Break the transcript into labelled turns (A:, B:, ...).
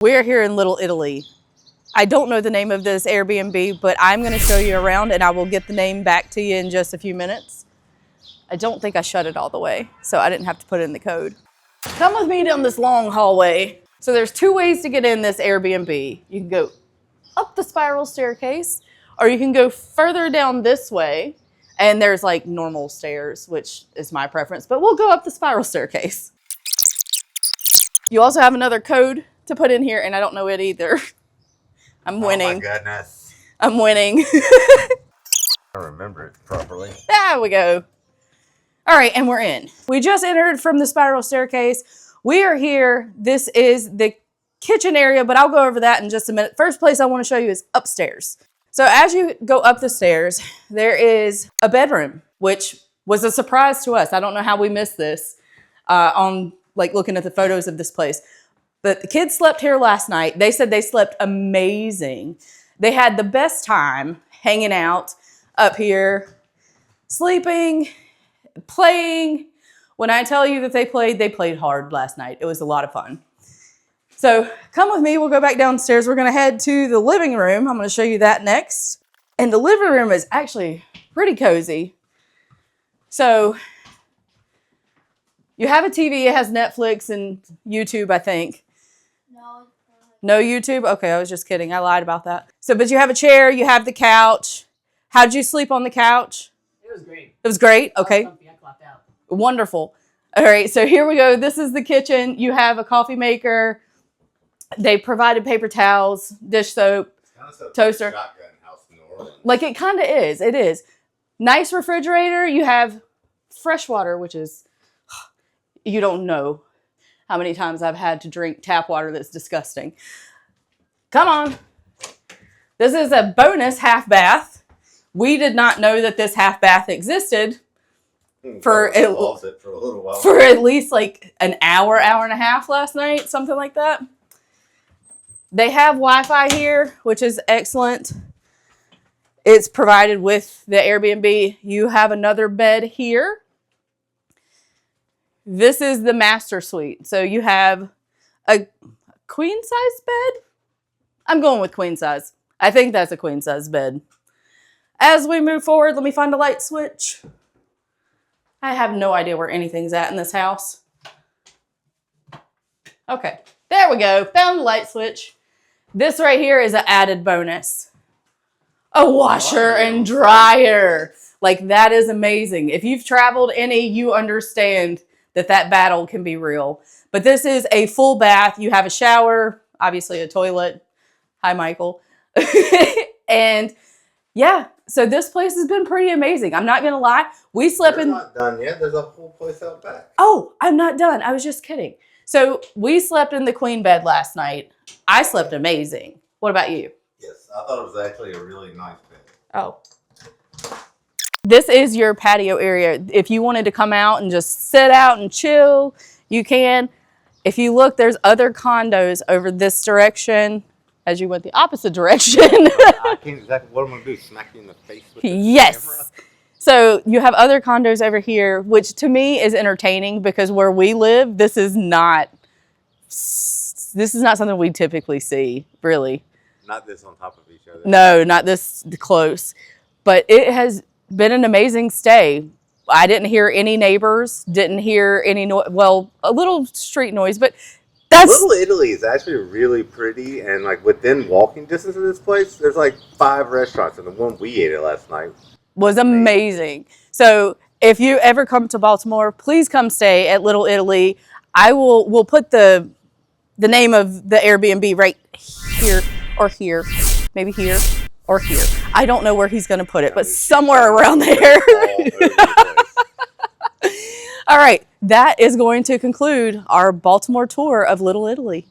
A: We are here in Little Italy. I don't know the name of this Airbnb, but I'm going to show you around and I will get the name back to you in just a few minutes. I don't think I shut it all the way, so I didn't have to put it in the code. Come with me down this long hallway. So there's two ways to get in this Airbnb. You can go up the spiral staircase, or you can go further down this way, and there's like normal stairs, which is my preference, but we'll go up the spiral staircase. You also have another code to put in here, and I don't know it either. I'm winning.
B: Oh my goodness.
A: I'm winning.
B: I don't remember it properly.
A: There we go. All right, and we're in. We just entered from the spiral staircase. We are here. This is the kitchen area, but I'll go over that in just a minute. First place I want to show you is upstairs. So as you go up the stairs, there is a bedroom, which was a surprise to us. I don't know how we missed this on like looking at the photos of this place. But the kids slept here last night. They said they slept amazing. They had the best time hanging out up here, sleeping, playing. When I tell you that they played hard last night. It was a lot of fun. So come with me. We'll go back downstairs. We're going to head to the living room. I'm going to show you that next. And the living room is actually pretty cozy. So you have a TV. It has Netflix and YouTube, I think. No YouTube? Okay, I was just kidding. I lied about that. So, but you have a chair, you have the couch. How'd you sleep on the couch?
C: It was great.
A: It was great? Okay.
C: I clapped out.
A: Wonderful. All right, so here we go. This is the kitchen. You have a coffee maker. They provided paper towels, dish soap, toaster.
B: Shotgun house in New Orleans.
A: Like it kind of is. It is. Nice refrigerator. You have fresh water, which is, you don't know how many times I've had to drink tap water that's disgusting. Come on. This is a bonus half bath. We did not know that this half bath existed for a little while. For at least like an hour, hour and a half last night, something like that. They have Wi-Fi here, which is excellent. It's provided with the Airbnb. You have another bed here. This is the master suite. So you have a queen size bed. I'm going with queen size. I think that's a queen size bed. As we move forward, let me find a light switch. I have no idea where anything's at in this house. Okay, there we go. Found the light switch. This right here is an added bonus. A washer and dryer. Like that is amazing. If you've traveled any, you understand that battle can be real. But this is a full bath. You have a shower, obviously a toilet. Hi, Michael. And yeah, so this place has been pretty amazing. I'm not going to lie. We slept in...
B: not done yet. There's a whole place out back.
A: Oh, I'm not done. I was just kidding. So we slept in the queen bed last night. I slept amazing. What about you?
B: Yes, I thought it was actually a really nice bed.
A: Oh. This is your patio area. If you wanted to come out and just sit out and chill, you can. If you look, there's other condos over this direction as you went the opposite direction.
B: I can't exactly, what I'm going to do, smack you in the face with the
A: yes.
B: camera?
A: So you have other condos over here, which to me is entertaining because where we live, this is not something we typically see, really.
B: Not this on top of each other.
A: No, not this close. But it has been an amazing stay. I didn't hear any neighbors, didn't hear any noise. Well, a little street noise, but that's...
B: Little Italy is actually really pretty, and like within walking distance of this place, there's like 5 restaurants, and the one we ate at last night
A: was amazing. So if you ever come to Baltimore, please come stay at Little Italy. We'll put the name of the Airbnb right here or here, maybe here or here. I don't know where he's going to put it, but somewhere around there. All right, that is going to conclude our Baltimore tour of Little Italy.